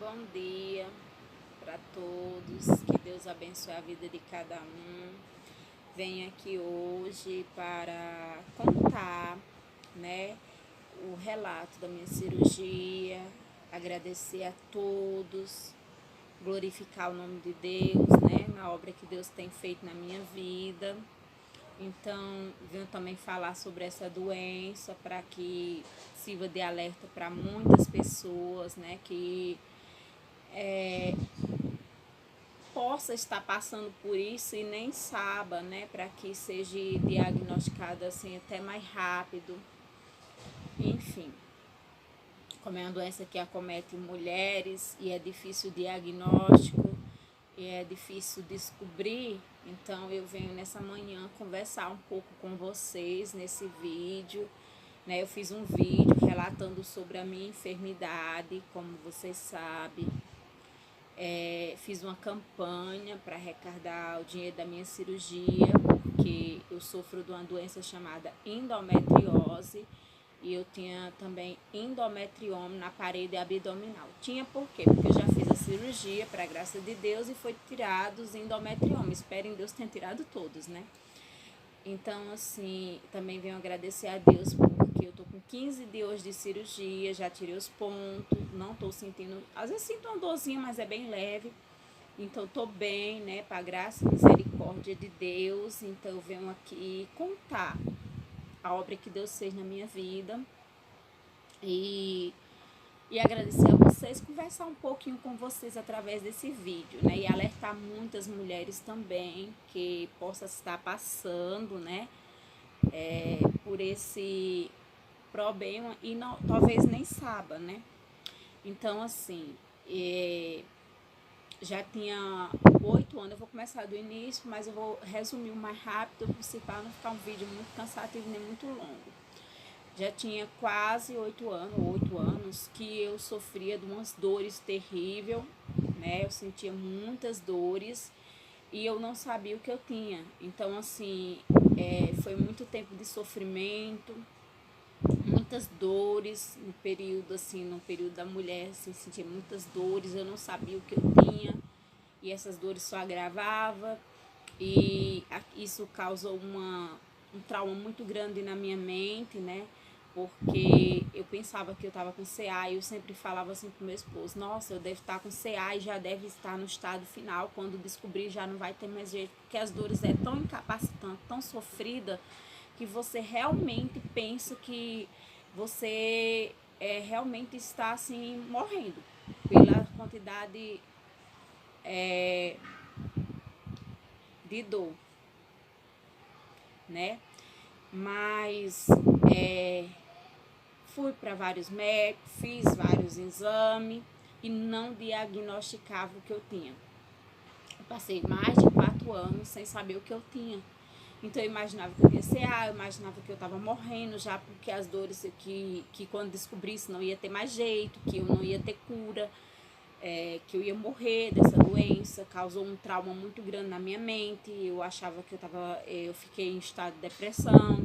Bom dia para todos, que Deus abençoe a vida de cada um. Venho aqui hoje para contar, o relato da minha cirurgia, agradecer a todos, glorificar o nome de Deus, na obra que Deus tem feito na minha vida. Então, venho também falar sobre essa doença para que sirva de alerta para muitas pessoas, que possa estar passando por isso e nem saiba, para que seja diagnosticada assim até mais rápido. Enfim, como é uma doença que acomete mulheres e é difícil o diagnóstico e é difícil descobrir, então eu venho nessa manhã conversar um pouco com vocês nesse vídeo. Eu fiz um vídeo relatando sobre a minha enfermidade, como vocês sabem. Fiz uma campanha para arrecadar o dinheiro da minha cirurgia, porque eu sofro de uma doença chamada endometriose e eu tinha também endometrioma na parede abdominal. Tinha por quê? Porque eu já fiz a cirurgia, para a graça de Deus, e foi tirado os endometriomas. Espero em Deus ter tirado todos, Então, assim, também venho agradecer a Deus porque eu tô com 15 dias de cirurgia, já tirei os pontos, não tô sentindo, às vezes sinto uma dorzinha, mas é bem leve. Então, tô bem, para graça e misericórdia de Deus. Então, eu venho aqui contar a obra que Deus fez na minha vida e agradecer a vocês, conversar um pouquinho com vocês através desse vídeo, e alertar muitas mulheres também que possam estar passando, por esse problema e não, talvez nem saiba, Então, assim, já tinha 8 anos, eu vou começar do início, mas eu vou resumir o mais rápido possível para não ficar um vídeo muito cansativo nem muito longo. Já tinha quase 8 anos que eu sofria de umas dores terríveis, Eu sentia muitas dores e eu não sabia o que eu tinha. Então, assim, foi muito tempo de sofrimento, muitas dores no período da mulher, assim, sentia muitas dores, eu não sabia o que eu tinha e essas dores só agravavam e isso causou um trauma muito grande na minha mente, porque eu pensava que eu estava com CA e eu sempre falava assim pro meu esposo: nossa, eu devo estar com CA e já deve estar no estado final, quando descobrir já não vai ter mais jeito, porque as dores é tão incapacitante, tão sofrida, que você realmente pensa que você realmente está assim morrendo pela quantidade de dor, Mas fui para vários médicos, fiz vários exames e não diagnosticava o que eu tinha. Eu passei mais de 4 anos sem saber o que eu tinha. Então eu imaginava que eu ia CA, eu imaginava que eu estava morrendo já, porque as dores que quando descobrisse não ia ter mais jeito, que eu não ia ter cura, que eu ia morrer dessa doença. Causou um trauma muito grande na minha mente. Eu achava que eu fiquei em estado de depressão,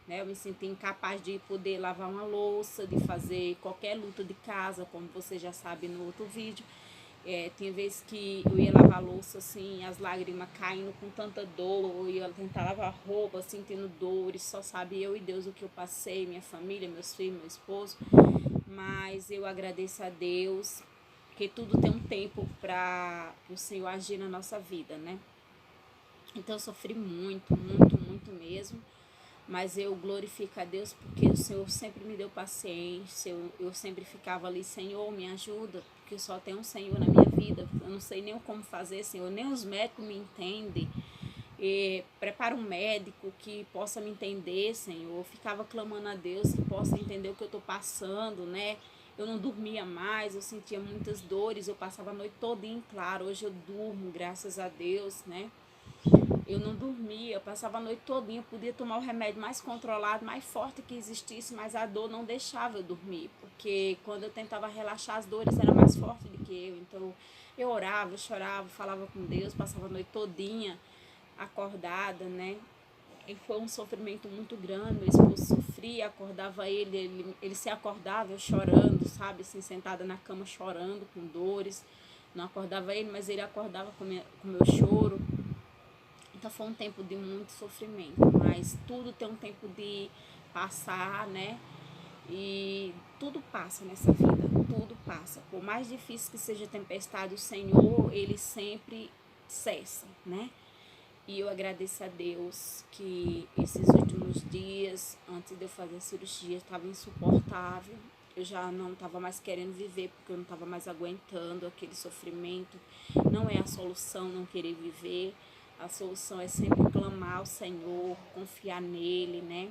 eu me senti incapaz de poder lavar uma louça, de fazer qualquer luta de casa, como você já sabe no outro vídeo. Tinha vezes que eu ia lavar louça, assim, as lágrimas caindo com tanta dor, eu ia tentar lavar roupa, sentindo dores, só sabe eu e Deus o que eu passei, minha família, meus filhos, meu esposo. Mas eu agradeço a Deus, porque tudo tem um tempo para o Senhor agir na nossa vida, Então eu sofri muito, muito, muito mesmo. Mas eu glorifico a Deus porque o Senhor sempre me deu paciência, eu sempre ficava ali: Senhor, me ajuda, porque só tem um Senhor na minha vida, eu não sei nem como fazer, Senhor, nem os médicos me entendem, prepara um médico que possa me entender, Senhor. Eu ficava clamando a Deus que possa entender o que eu estou passando, Eu não dormia mais, eu sentia muitas dores, eu passava a noite toda em claro. Hoje eu durmo, graças a Deus, Eu não dormia, eu passava a noite todinha, podia tomar o remédio mais controlado, mais forte que existisse, mas a dor não deixava eu dormir, porque quando eu tentava relaxar, as dores eram mais fortes do que eu. Então eu orava, eu chorava, falava com Deus, passava a noite todinha acordada, E foi um sofrimento muito grande. Meu esposo sofria dia, acordava ele se acordava eu chorando, sabe, assim, sentada na cama chorando, com dores. Não acordava ele, mas ele acordava com meu choro. Então foi um tempo de muito sofrimento, mas tudo tem um tempo de passar, né? E tudo passa nessa vida, tudo passa. Por mais difícil que seja a tempestade, o Senhor, ele sempre cessa, né? E eu agradeço a Deus que esses últimos dias, antes de eu fazer a cirurgia, estava insuportável. Eu já não estava mais querendo viver, porque eu não estava mais aguentando aquele sofrimento. Não é a solução não querer viver. A solução é sempre clamar ao Senhor, confiar nele, né?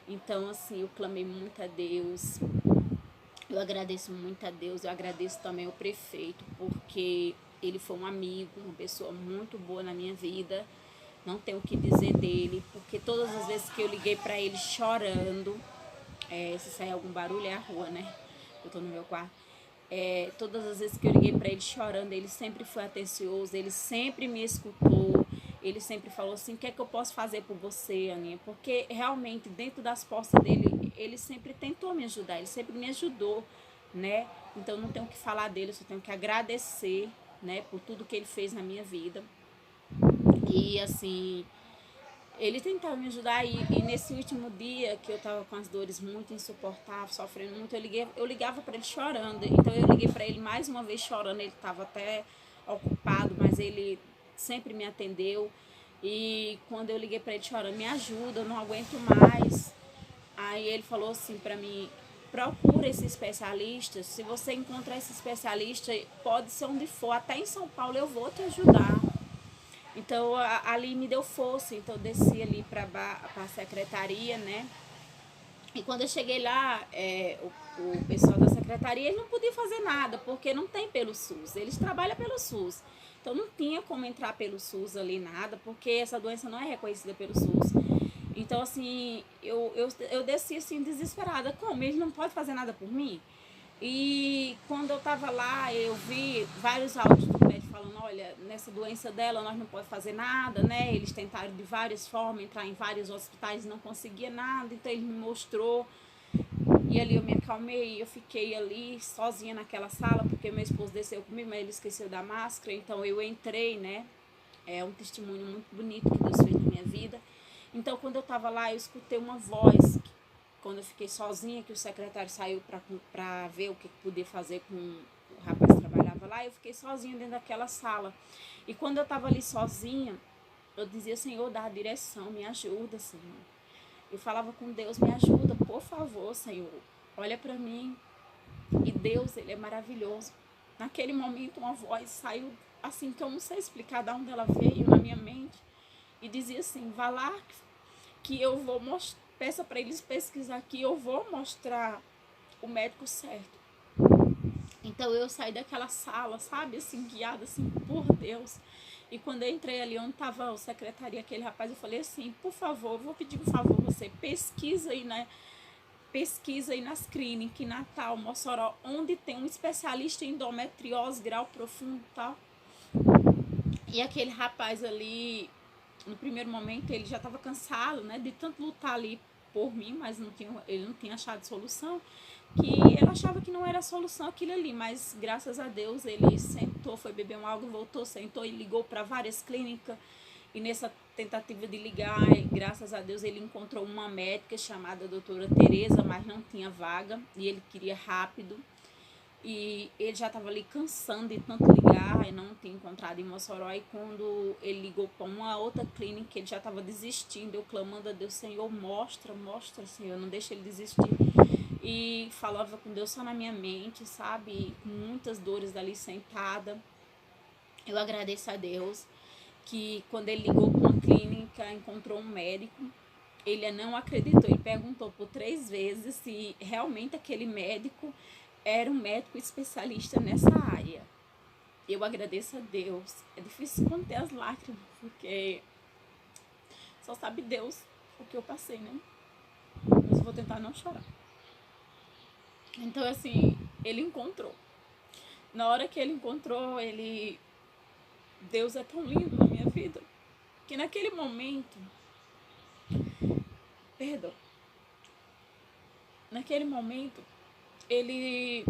Então, assim, eu clamei muito a Deus. Eu agradeço muito a Deus. Eu agradeço também ao prefeito, porque ele foi um amigo, uma pessoa muito boa na minha vida. Não tenho o que dizer dele, porque todas as vezes que eu liguei pra ele chorando, se sair algum barulho é a rua, né? Eu tô no meu quarto. Todas as vezes que eu liguei pra ele chorando, ele sempre foi atencioso, ele sempre me escutou, ele sempre falou assim, o que é que eu posso fazer por você, Aninha? Porque realmente, dentro das postas dele, ele sempre tentou me ajudar, ele sempre me ajudou, né? Então não tenho o que falar dele, eu só tenho que agradecer, né, por tudo que ele fez na minha vida. E assim, ele tentava me ajudar e nesse último dia que eu tava com as dores muito insuportáveis, sofrendo muito, eu ligava para ele chorando. Então eu liguei para ele mais uma vez chorando, ele tava até ocupado, mas ele sempre me atendeu. E quando eu liguei para ele chorando, me ajuda, eu não aguento mais. Aí ele falou assim para mim, procura esse especialista, se você encontrar esse especialista, pode ser onde for, até em São Paulo eu vou te ajudar. Então ali me deu força, então eu desci ali para a secretaria, né? E quando eu cheguei lá, o pessoal da secretaria eles não podia fazer nada, porque não tem pelo SUS, eles trabalham pelo SUS. Então não tinha como entrar pelo SUS ali nada, porque essa doença não é reconhecida pelo SUS. Então assim, eu desci assim desesperada, como? Eles não podem fazer nada por mim? E quando eu tava lá, eu vi vários áudios do médico falando, olha, nessa doença dela nós não podemos fazer nada, né? Eles tentaram de várias formas entrar em vários hospitais, não conseguia nada, então ele me mostrou. E ali eu me acalmei, eu fiquei ali sozinha naquela sala, porque meu esposo desceu comigo, mas ele esqueceu da máscara, então eu entrei, né? É um testemunho muito bonito que Deus fez na minha vida. Então quando eu tava lá, eu escutei uma voz quando eu fiquei sozinha, que o secretário saiu para ver o que podia fazer com o rapaz que trabalhava lá, eu fiquei sozinha dentro daquela sala. E quando eu estava ali sozinha, eu dizia, Senhor, dá a direção, me ajuda, Senhor. Eu falava com Deus, me ajuda, por favor, Senhor. Olha para mim. E Deus, Ele é maravilhoso. Naquele momento, uma voz saiu assim, que eu não sei explicar de onde ela veio na minha mente. E dizia assim, vá lá que eu vou mostrar. Peça para eles pesquisar aqui, eu vou mostrar o médico certo. Então eu saí daquela sala, sabe, assim, guiada assim por Deus. E quando eu entrei ali onde estava o secretário, aquele rapaz, eu falei assim, por favor, vou pedir um favor a você, pesquisa aí nas clínicas, em Natal, Mossoró, onde tem um especialista em endometriose, grau profundo e tal. E aquele rapaz ali, no primeiro momento, ele já estava cansado, né, de tanto lutar ali por mim, mas ele não tinha achado solução, que ele achava que não era solução aquilo ali, mas graças a Deus ele sentou, foi beber um água, voltou, sentou e ligou para várias clínicas, e nessa tentativa de ligar, graças a Deus ele encontrou uma médica chamada doutora Tereza, mas não tinha vaga, e ele queria rápido, e ele já estava ali cansando de tanto ligar e não tinha encontrado em Mossoró. E quando ele ligou para uma outra clínica, ele já estava desistindo. Eu clamando a Deus, Senhor, mostra, Senhor, não deixa ele desistir. E falava com Deus só na minha mente, sabe? Com muitas dores dali sentada. Eu agradeço a Deus que quando ele ligou para uma clínica, encontrou um médico. Ele não acreditou, ele perguntou por 3 vezes se realmente aquele médico era um médico especialista nessa área. Eu agradeço a Deus. É difícil conter as lágrimas, porque só sabe Deus o que eu passei, né? Mas eu vou tentar não chorar. Então, assim, ele encontrou. Na hora que ele encontrou, Deus é tão lindo na minha vida, que naquele momento, perdão, naquele momento, ele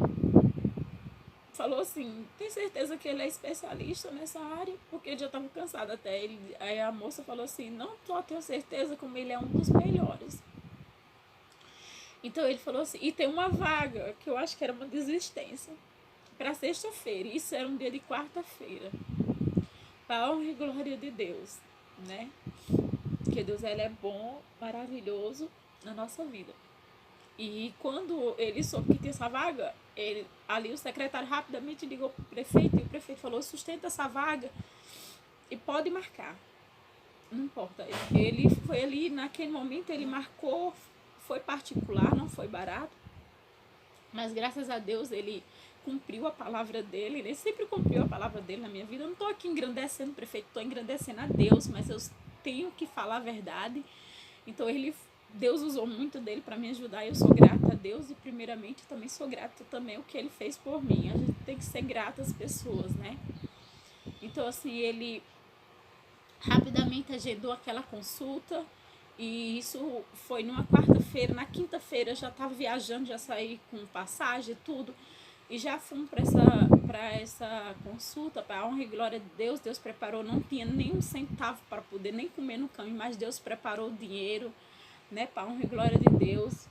falou assim, tem certeza que ele é especialista nessa área? Porque ele já estava cansado até. Aí a moça falou assim, não só tenho certeza, como ele é um dos melhores. Então ele falou assim, e tem uma vaga, que eu acho que era uma desistência, para sexta-feira. Isso era um dia de quarta-feira. Para a honra e glória de Deus, né? Porque Deus, ele é bom, maravilhoso na nossa vida. E quando ele soube que tinha essa vaga, ali o secretário rapidamente ligou para o prefeito, e o prefeito falou, sustenta essa vaga e pode marcar. Não importa. Ele foi ali, naquele momento, ele marcou, foi particular, não foi barato. Mas graças a Deus ele cumpriu a palavra dele, ele sempre cumpriu a palavra dele na minha vida. Eu não estou aqui engrandecendo o prefeito, estou engrandecendo a Deus, mas eu tenho que falar a verdade. Então Deus usou muito dele para me ajudar. Eu sou grata a Deus e primeiramente também sou grata também o que ele fez por mim. A gente tem que ser grata às pessoas, né? Então assim, ele rapidamente agendou aquela consulta. E isso foi numa quarta-feira. Na quinta-feira eu já estava viajando, já saí com passagem e tudo. E já fomos para essa consulta, para a honra e glória de Deus. Deus preparou, não tinha nem um centavo para poder nem comer no caminho, mas Deus preparou o dinheiro, né, para a honra e glória de Deus.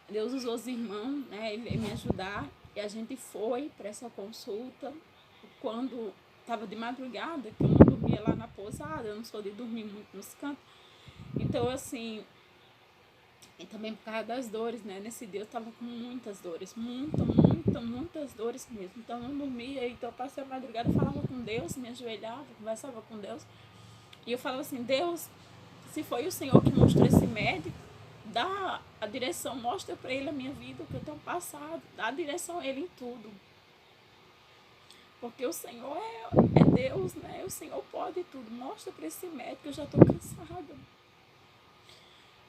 Deus usou os irmãos, né, ele me ajudar. E a gente foi para essa consulta. Quando estava de madrugada, que eu não dormia lá na pousada, eu não sou de dormir muito nos cantos. Então, assim, e também por causa das dores, né? Nesse dia eu tava com muitas dores, muitas dores mesmo. Então eu não dormia, então eu passei a madrugada, falava com Deus, me ajoelhava, conversava com Deus. E eu falava assim, Deus, se foi o Senhor que mostrou esse médico, dá a direção, mostra pra ele a minha vida, o que eu tenho passado, dá a direção a ele em tudo. Porque o Senhor é Deus, né? O Senhor pode tudo. Mostra pra esse médico, eu já tô cansada.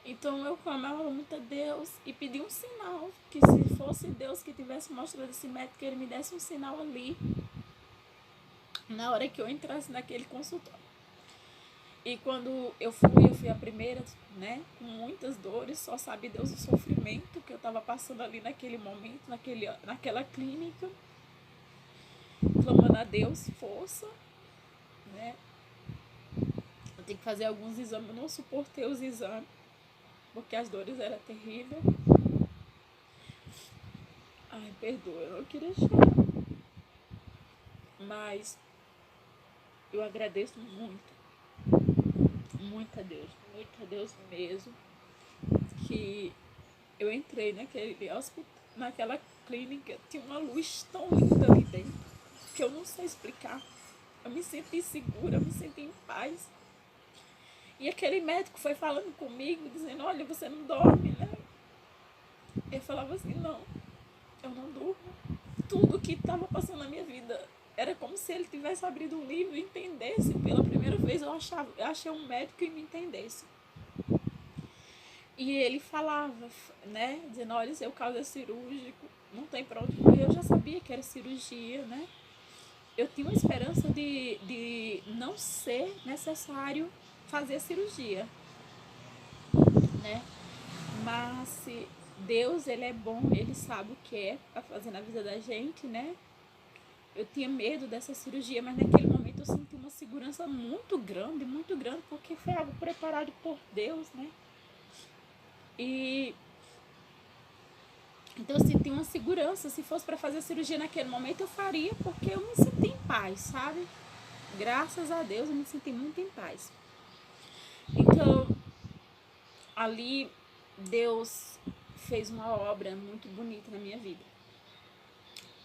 Então eu clamava muito a Deus e pedi um sinal, que se fosse Deus que tivesse mostrado esse médico, que ele me desse um sinal ali, na hora que eu entrasse naquele consultório. E quando eu fui a primeira, né, com muitas dores, só sabe Deus o sofrimento que eu estava passando ali naquele momento, naquela clínica, clamando a Deus força, né. Eu tenho que fazer alguns exames, eu não suportei os exames, porque as dores eram terríveis. Ai, perdoa, eu não queria chorar. Mas eu agradeço muito a Deus mesmo, que eu entrei naquele hospital, naquela clínica, tinha uma luz tão linda ali dentro, que eu não sei explicar. Eu me senti segura, eu me senti em paz. E aquele médico foi falando comigo, dizendo, olha, você não dorme, né? Eu falava assim, não, eu não durmo. Tudo que estava passando na minha vida era como se ele tivesse abrido um livro e entendesse. Pela primeira vez eu achei um médico que me entendesse. E ele falava, né, dizendo, olha, seu caso é cirúrgico, não tem pra onde correr. Eu já sabia que era cirurgia, né? Eu tinha uma esperança de não ser necessário fazer cirurgia, né? Mas Deus, ele é bom, ele sabe o que é pra fazer na vida da gente, né? Eu tinha medo dessa cirurgia, mas naquele momento eu senti uma segurança muito grande, porque foi algo preparado por Deus, né? E então eu senti uma segurança. Se fosse para fazer a cirurgia naquele momento, eu faria, porque eu me senti em paz, sabe? Graças a Deus eu me senti muito em paz. Então, ali Deus fez uma obra muito bonita na minha vida.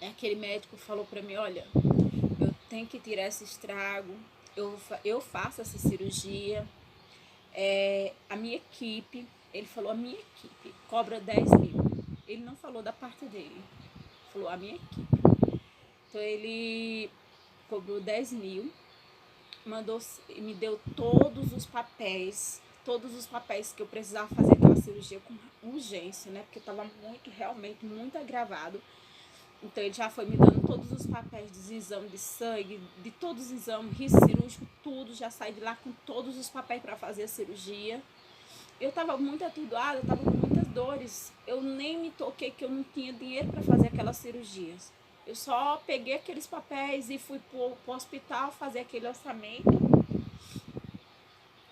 Aquele médico falou para mim, olha, eu tenho que tirar esse estrago, eu faço essa cirurgia, a minha equipe, ele falou, a minha equipe cobra 10 mil. Ele não falou da parte dele, falou a minha equipe. Então ele cobrou 10 mil, me deu todos os papéis que eu precisava fazer aquela cirurgia com urgência, né? Porque estava realmente muito agravado. Então ele já foi me dando todos os papéis dos exames de sangue, de todos os exames, risco cirúrgico, tudo. Já saí de lá com todos os papéis para fazer a cirurgia. Eu estava muito atordoada, estava com muitas dores, eu nem me toquei que eu não tinha dinheiro para fazer aquelas cirurgias. Eu só peguei aqueles papéis e fui pro hospital fazer aquele orçamento.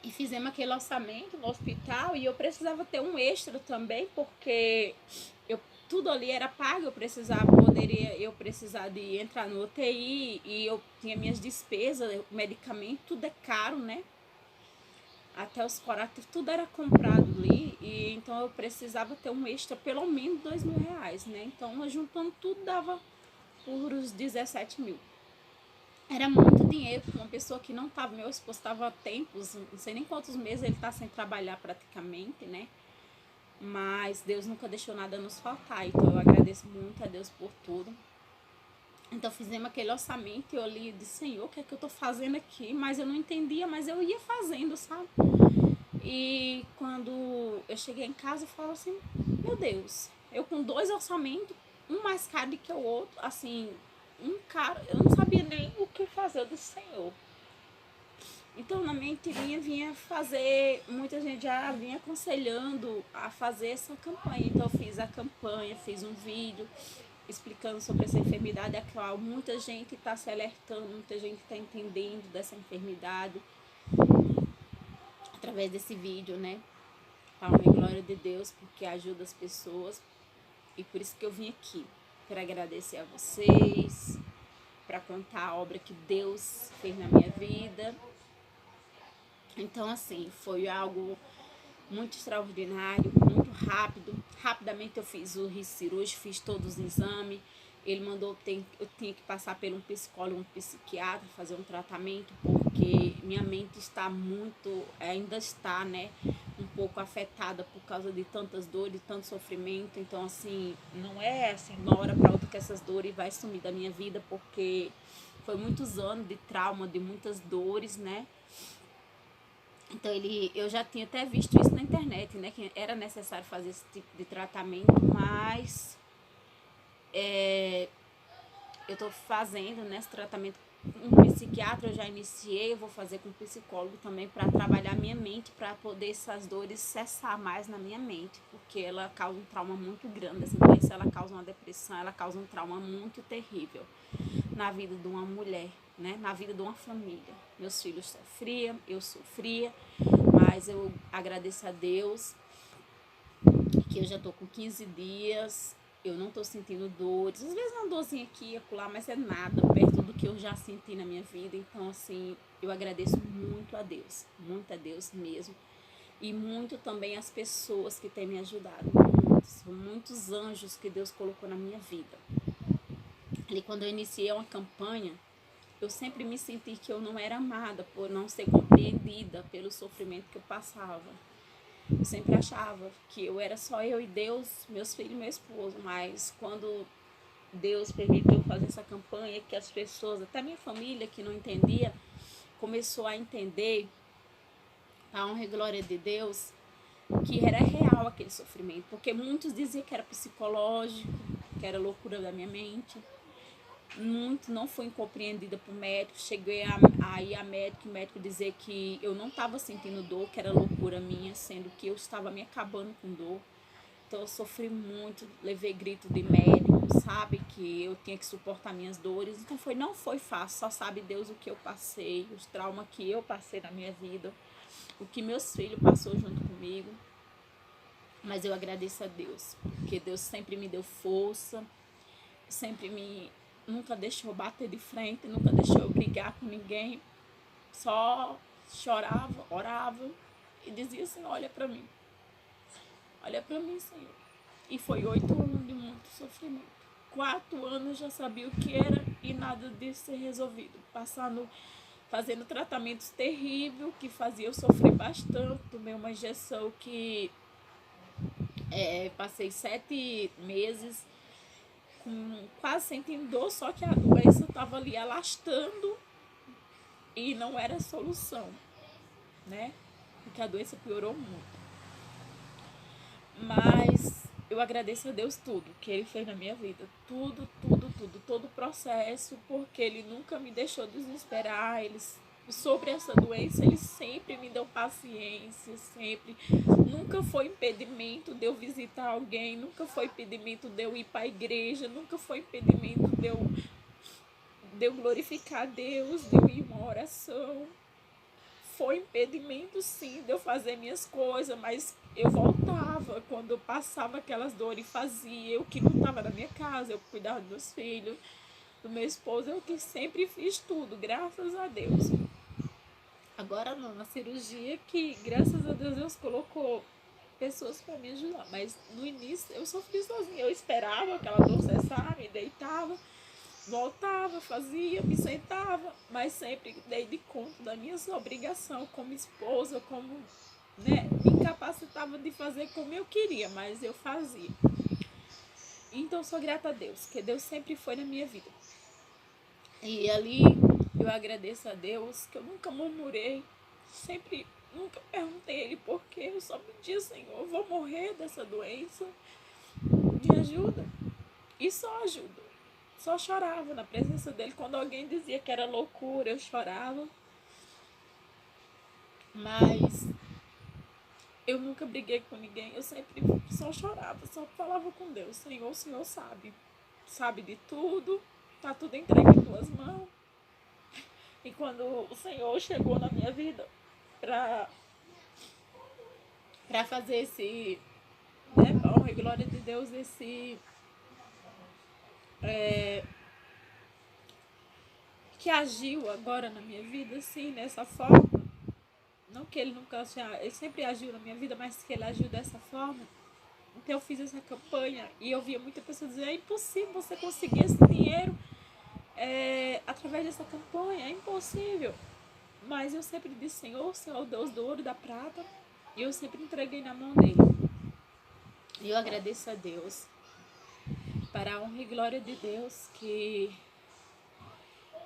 E fizemos aquele orçamento no hospital e eu precisava ter um extra também, porque tudo ali era pago, eu precisar de entrar no UTI e eu tinha minhas despesas, medicamento, tudo é caro, né? Até os corativos, tudo era comprado ali, e então eu precisava ter um extra, pelo menos R$2.000, né? Então, juntando tudo, dava por uns 17 mil. Era muito dinheiro para uma pessoa que não estava, meu esposo estava há tempos, não sei nem quantos meses ele está sem trabalhar praticamente, né? Mas Deus nunca deixou nada nos faltar, então eu agradeço muito a Deus por tudo. Então fizemos aquele orçamento e eu ali disse, Senhor, o que é que eu tô fazendo aqui? Mas eu não entendia, mas eu ia fazendo, sabe? E quando eu cheguei em casa, eu falo assim, meu Deus, eu com 2 orçamentos, um mais caro do que o outro, assim, um caro, eu não sabia nem o que fazer, eu disse, Senhor. Então na mente vinha fazer, muita gente já vinha aconselhando a fazer essa campanha, então eu fiz a campanha, fiz um vídeo explicando sobre essa enfermidade, a qual muita gente está se alertando, muita gente está entendendo dessa enfermidade através desse vídeo, né? Palma e glória de Deus, porque ajuda as pessoas. E por isso que eu vim aqui, para agradecer a vocês, para contar a obra que Deus fez na minha vida. Então, assim, foi algo muito extraordinário, muito rápido. Rapidamente eu fiz o risco cirúrgico, fiz todos os exames. Ele mandou, eu tinha que passar por um psicólogo, um psiquiatra, fazer um tratamento, porque minha mente está ainda está, né, um pouco afetada por causa de tantas dores, tanto sofrimento. Então, assim, não é assim, uma hora para outra que essas dores vai sumir da minha vida, porque foi muitos anos de trauma, de muitas dores, né? Então eu já tinha até visto isso na internet, né, que era necessário fazer esse tipo de tratamento, mas eu tô fazendo, né, esse tratamento com um psiquiatra, eu já iniciei, eu vou fazer com um psicólogo também para trabalhar minha mente, para poder essas dores cessar mais na minha mente, porque ela causa um trauma muito grande, essa doença, ela causa uma depressão, ela causa um trauma muito terrível na vida de uma mulher, né, na vida de uma família. Meus filhos sofriam, eu sofria, mas eu agradeço a Deus que eu já tô com 15 dias, eu não tô sentindo dores, às vezes uma dorzinha aqui e acolá, mas é nada perto do que eu já senti na minha vida. Então, assim, eu agradeço muito a Deus mesmo, e muito também as pessoas que têm me ajudado, muitos anjos que Deus colocou na minha vida. E quando eu iniciei uma campanha, eu sempre me senti que eu não era amada, por não ser compreendida pelo sofrimento que eu passava. Eu sempre achava que eu era só eu e Deus, meus filhos e meu esposo, mas quando Deus permitiu fazer essa campanha, que as pessoas, até minha família que não entendia, começou a entender, a honra e glória de Deus, que era real aquele sofrimento, porque muitos diziam que era psicológico, que era loucura da minha mente. Muito, não fui compreendida por médico, cheguei a ir a médico dizer que eu não estava sentindo dor, que era loucura minha, sendo que eu estava me acabando com dor. Então eu sofri muito, levei grito de médico, sabe, que eu tinha que suportar minhas dores. Então não foi fácil, só sabe Deus o que eu passei, os traumas que eu passei na minha vida, o que meus filhos passou junto comigo. Mas eu agradeço a Deus, porque Deus sempre me deu força, nunca deixou bater de frente, nunca deixou eu brigar com ninguém, só chorava, orava e dizia assim, olha pra mim, Senhor. E foi 8 anos de muito sofrimento, 4 anos eu já sabia o que era e nada disso ser resolvido, fazendo tratamentos terríveis que fazia eu sofrer bastante. Tomei uma injeção que passei 7 meses quase sentindo dor, só que a doença estava ali alastrando e não era solução, né? Porque a doença piorou muito. Mas eu agradeço a Deus tudo que Ele fez na minha vida, todo o processo, porque Ele nunca me deixou desesperar, Ele sobre essa doença, ele sempre me deu paciência, sempre. Nunca foi impedimento de eu visitar alguém, nunca foi impedimento de eu ir para a igreja, nunca foi impedimento de eu glorificar a Deus, de eu ir em uma oração. Foi impedimento, sim, de eu fazer minhas coisas, mas eu voltava quando eu passava aquelas dores e fazia. Eu que não estava na minha casa, eu cuidava dos meus filhos, do meu esposo, eu que sempre fiz tudo, graças a Deus. Agora não, na cirurgia que, graças a Deus colocou pessoas para me ajudar. Mas no início eu sofri sozinha. Eu esperava aquela dor cessar, me deitava, voltava, fazia, me sentava, mas sempre dei de conta da minha obrigação como esposa, como, né, me incapacitava de fazer como eu queria, mas eu fazia. Então sou grata a Deus, que Deus sempre foi na minha vida. E ali eu agradeço a Deus que eu nunca murmurei, sempre, nunca perguntei a Ele por quê, eu só pedi, Senhor, eu vou morrer dessa doença, me ajuda. E só ajuda. Só chorava na presença dele. Quando alguém dizia que era loucura, eu chorava. Mas eu nunca briguei com ninguém. Eu sempre só chorava, só falava com Deus. Senhor, o Senhor sabe. Sabe de tudo. Tá tudo entregue em tuas mãos. E quando o Senhor chegou na minha vida pra fazer esse, né, honra e glória de Deus, esse que agiu agora na minha vida, assim, dessa forma. Não que ele nunca, ele sempre agiu na minha vida, mas que ele agiu dessa forma. Então eu fiz essa campanha e eu via muita pessoa dizer, é impossível você conseguir esse dinheiro através dessa campanha, é impossível. Mas eu sempre disse, Senhor, Senhor Deus do ouro e da prata, e eu sempre entreguei na mão dele. E eu agradeço a Deus, para a honra e glória de Deus, que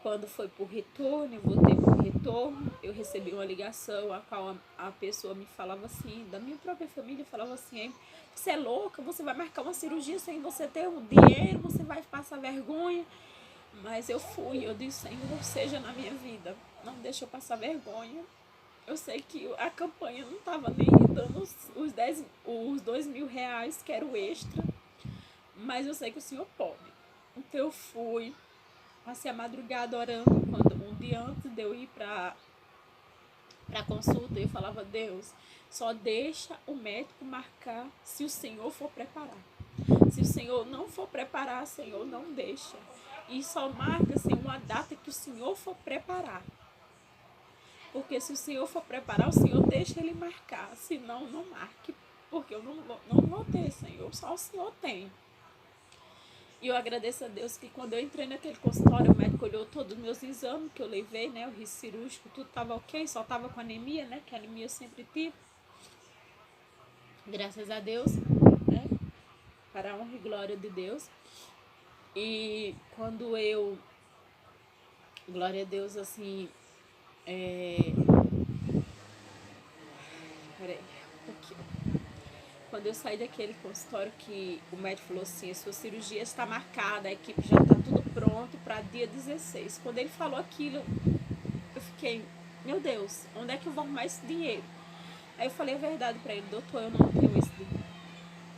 quando foi por retorno, eu voltei por retorno, eu recebi uma ligação a qual a pessoa me falava assim, da minha própria família, falava assim, você é louca, você vai marcar uma cirurgia sem você ter o dinheiro, você vai passar vergonha. Mas eu fui, eu disse, Senhor, seja na minha vida, não deixa eu passar vergonha. Eu sei que a campanha não estava nem dando os 2.000 reais, que era o extra, mas eu sei que o Senhor pode. Então eu fui, passei a madrugada orando, um dia antes de eu ir para consulta, eu falava, Deus, só deixa o médico marcar se o Senhor for preparar. Se o Senhor não for preparar, Senhor, não deixa. E só marca, assim, uma data que o Senhor for preparar. Porque se o Senhor for preparar, o Senhor deixa ele marcar. Senão, não marque. Porque eu não vou ter, Senhor. Só o Senhor tem. E eu agradeço a Deus que quando eu entrei naquele consultório, o médico olhou todos os meus exames que eu levei, né? O risco cirúrgico, tudo estava ok, só estava com anemia, né? Que anemia eu sempre tive. Graças a Deus, né? Para a honra e glória de Deus. E quando eu, glória a Deus, assim, peraí, um pouquinho. Quando eu saí daquele consultório que o médico falou assim, a sua cirurgia está marcada, a equipe já está tudo pronto para dia 16. Quando ele falou aquilo, eu fiquei, meu Deus, onde é que eu vou arrumar esse dinheiro? Aí eu falei a verdade para ele, doutor, eu não tenho esse dinheiro.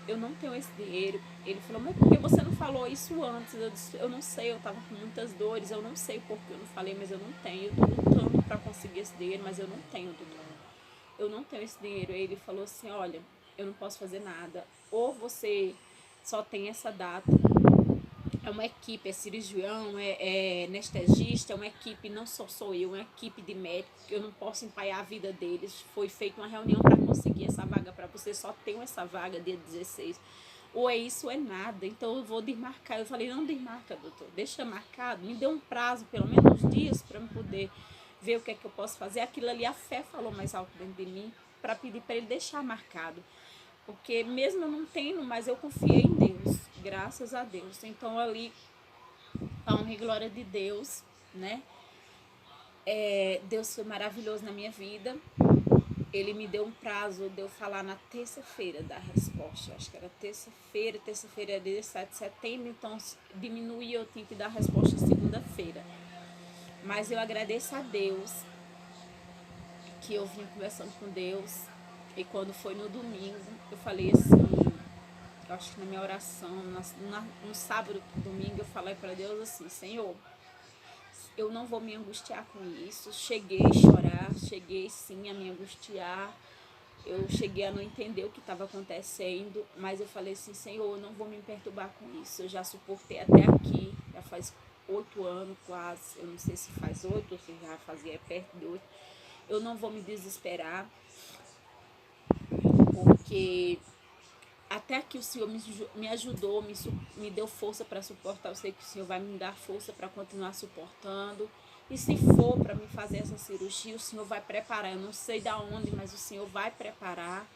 Eu não tenho esse dinheiro. Ele falou, mas por que você não falou isso antes? Eu disse, eu não sei, eu tava com muitas dores, eu não sei porque eu não falei, mas eu não tenho. Eu tô lutando para conseguir esse dinheiro, mas eu não tenho, doutor. Eu não tenho esse dinheiro. Aí ele falou assim, olha, eu não posso fazer nada. Ou você só tem essa data. É uma equipe, é cirurgião, é anestesista, é uma equipe, não sou eu, é uma equipe de médicos, eu não posso empaiar a vida deles. Foi feita uma reunião para conseguir essa vaga para você, só tenho essa vaga dia 16. Ou é isso ou é nada, então eu vou desmarcar. Eu falei, não desmarca, doutor, deixa marcado, me dê um prazo, pelo menos uns dias, para eu poder ver o que é que eu posso fazer. Aquilo ali, a fé falou mais alto dentro de mim, para pedir para ele deixar marcado. Porque mesmo eu não tendo, mas eu confiei em Deus, graças a Deus. Então ali, a honra e glória de Deus, né? Deus foi maravilhoso na minha vida. Ele me deu um prazo de eu falar na terça-feira da resposta. Acho que era terça-feira é dia 7 de setembro, então diminuía, eu tinha que dar a resposta segunda-feira. Mas eu agradeço a Deus que eu vinha conversando com Deus. E quando foi no domingo, eu falei assim, eu acho que na minha oração, no sábado, domingo, eu falei para Deus assim: Senhor, eu não vou me angustiar com isso. Cheguei a chorar, cheguei sim a me angustiar. Eu cheguei a não entender o que estava acontecendo, mas eu falei assim: Senhor, eu não vou me perturbar com isso. Eu já suportei até aqui, já faz 8 anos quase. Eu não sei se faz 8 ou se já fazia perto de 8. Eu não vou me desesperar, porque até que o Senhor me ajudou, me deu força para suportar. Eu sei que o Senhor vai me dar força para continuar suportando. E se for para me fazer essa cirurgia, o Senhor vai preparar. Eu não sei da onde, mas o Senhor vai preparar.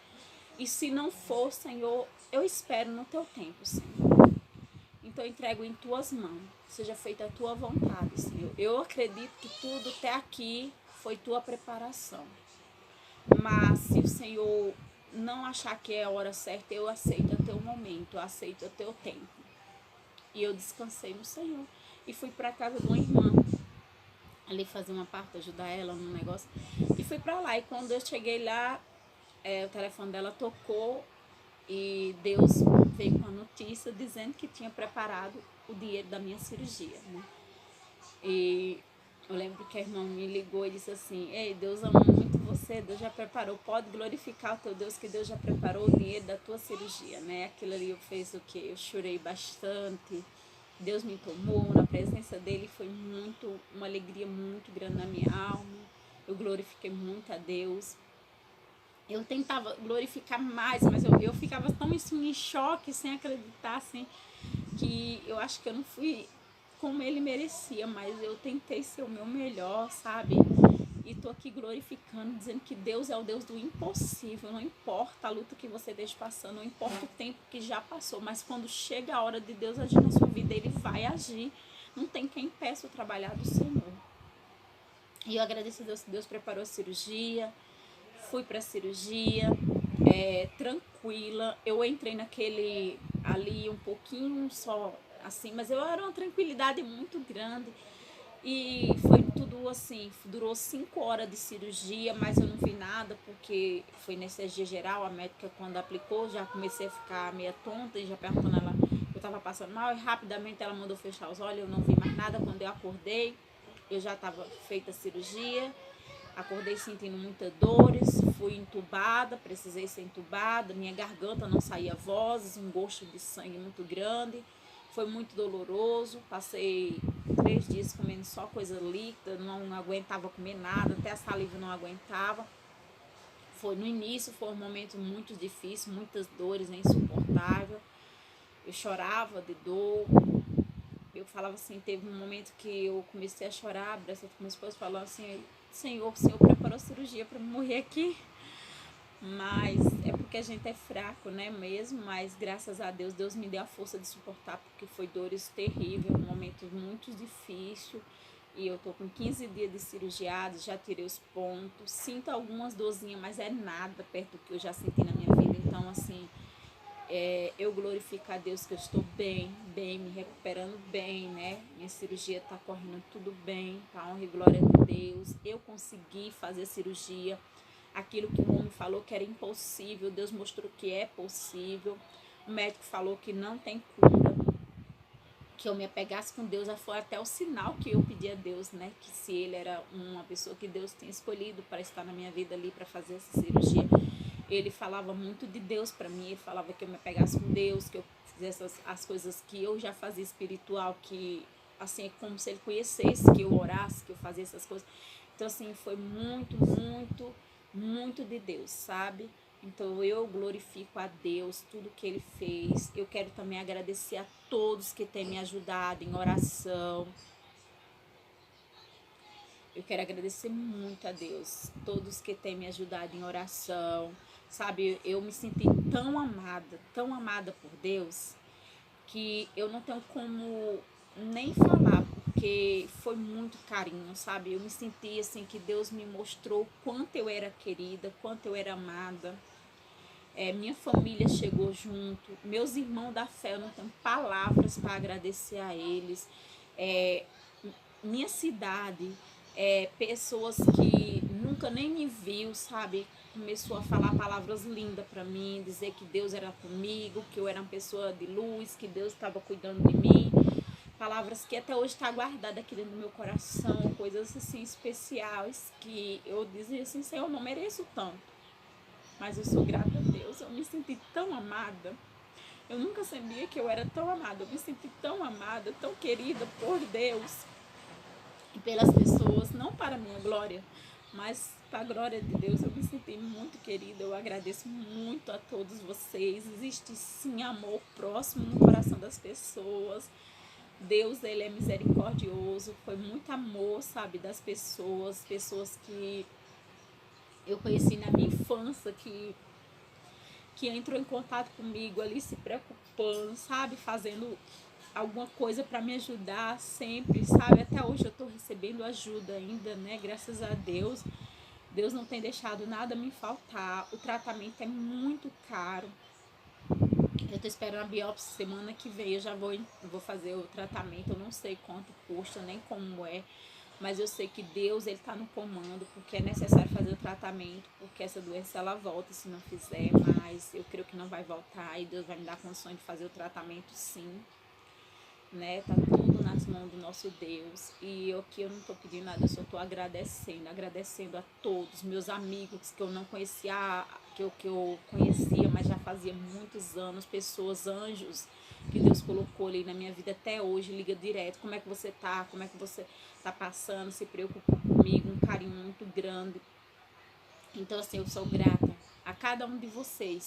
E se não for, Senhor, eu espero no teu tempo, Senhor. Então eu entrego em tuas mãos. Seja feita a tua vontade, Senhor. Eu acredito que tudo até aqui foi tua preparação. Mas se o Senhor não achar que é a hora certa, eu aceito o teu momento, eu aceito o teu tempo. E eu descansei no Senhor. E fui para casa de uma irmã, ali fazer uma parte, ajudar ela no negócio. E fui para lá. E quando eu cheguei lá, o telefone dela tocou e Deus veio com a notícia dizendo que tinha preparado o dinheiro da minha cirurgia, né? E eu lembro que a irmã me ligou e disse assim: ei, Deus ama muito você, Deus já preparou, pode glorificar o teu Deus, que Deus já preparou o dinheiro da tua cirurgia, né? Aquilo ali eu fiz o quê? Eu chorei bastante, Deus me tomou, na presença dele foi uma alegria muito grande na minha alma, eu glorifiquei muito a Deus. Eu tentava glorificar mais, mas eu ficava tão assim, em choque, sem acreditar, assim, que eu acho que eu não fui como ele merecia, mas eu tentei ser o meu melhor, sabe? E tô aqui glorificando, dizendo que Deus é o Deus do impossível. Não importa a luta que você esteja passando, não importa o tempo que já passou, mas quando chega a hora de Deus agir na sua vida, ele vai agir. Não tem quem impeça o trabalhar do Senhor. E eu agradeço a Deus que Deus preparou a cirurgia. Fui pra cirurgia, tranquila. Eu entrei naquele ali um pouquinho só, assim, mas eu era uma tranquilidade muito grande. E foi tudo assim, durou 5 horas de cirurgia, mas eu não vi nada, porque foi anestesia geral. A médica, quando aplicou, já comecei a ficar meia tonta e já perguntando ela, eu tava passando mal, e rapidamente ela mandou fechar os olhos, eu não vi mais nada. Quando eu acordei, eu já estava feita a cirurgia. Acordei sentindo muitas dores, fui entubada, precisei ser entubada, minha garganta não saía vozes, um gosto de sangue muito grande, foi muito doloroso. Passei 3 dias comendo só coisa líquida, não aguentava comer nada, até a saliva não aguentava. No início foi um momento muito difícil, muitas dores, insuportável. Eu chorava de dor. Eu falava assim, teve um momento que eu comecei a chorar, abraçando com meu esposo, falando assim: Senhor, o Senhor preparou a cirurgia para morrer aqui. Mas é porque a gente é fraco, né, mesmo. Mas graças a Deus, Deus me deu a força de suportar, porque foi dores terríveis, um momento muito difícil. E eu tô com 15 dias de cirurgiado, já tirei os pontos. Sinto algumas dorzinhas, mas é nada perto do que eu já senti na minha vida. Então, assim, eu glorifico a Deus que eu estou bem, me recuperando bem, né? Minha cirurgia tá correndo tudo bem, pra honra e glória de Deus. Eu consegui fazer a cirurgia. Aquilo que o homem falou que era impossível, Deus mostrou que é possível. O médico falou que não tem cura, que eu me apegasse com Deus. Foi até o sinal que eu pedi a Deus, né? Que se ele era uma pessoa que Deus tinha escolhido para estar na minha vida ali, para fazer essa cirurgia, ele falava muito de Deus para mim. Ele falava que eu me apegasse com Deus, que eu fizesse as coisas que eu já fazia espiritual, que assim, é como se ele conhecesse, que eu orasse, que eu fazia essas coisas. Então, assim, foi muito de Deus, sabe? Então eu glorifico a Deus, tudo que Ele fez. Eu quero também agradecer a todos que têm me ajudado em oração. Eu quero agradecer muito a Deus, todos que têm me ajudado em oração. Sabe, eu me senti tão amada por Deus, que eu não tenho como nem falar, porque foi muito carinho, sabe? Eu me senti assim, que Deus me mostrou quanto eu era querida, quanto eu era amada. Minha família chegou junto, meus irmãos da fé, eu não tenho palavras para agradecer a eles. Minha cidade, pessoas que nunca nem me viu, sabe? Começou a falar palavras lindas pra mim, dizer que Deus era comigo, que eu era uma pessoa de luz, que Deus estava cuidando de mim. Palavras que até hoje está guardada aqui dentro do meu coração, coisas assim especiais que eu dizia assim, Senhor, eu não mereço tanto, mas eu sou grata a Deus, eu me senti tão amada. Eu nunca sabia que eu era tão amada, eu me senti tão amada, tão querida por Deus e pelas pessoas, não para a minha glória, mas para a glória de Deus. Eu me senti muito querida, eu agradeço muito a todos vocês. Existe sim amor próximo no coração das pessoas. Deus, ele é misericordioso, foi muito amor, sabe, das pessoas que eu conheci na minha infância, que entrou em contato comigo ali, se preocupando, sabe, fazendo alguma coisa para me ajudar sempre, sabe, até hoje eu tô recebendo ajuda ainda, né, graças a Deus. Deus não tem deixado nada me faltar, o tratamento é muito caro. Eu tô esperando a biópsia semana que vem, eu já vou fazer o tratamento, eu não sei quanto custa, nem como é, mas eu sei que Deus, ele tá no comando, porque é necessário fazer o tratamento, porque essa doença ela volta se não fizer, mas eu creio que não vai voltar e Deus vai me dar condições de fazer o tratamento sim, né? Tá tudo nas mãos do nosso Deus e eu não tô pedindo nada, eu só tô agradecendo a todos meus amigos que eu não conhecia, que eu conhecia, mas já fazia muitos anos, pessoas, anjos que Deus colocou ali na minha vida até hoje, liga direto, como é que você tá, como é que você tá passando, se preocupa comigo, um carinho muito grande. Então assim, eu sou grata a cada um de vocês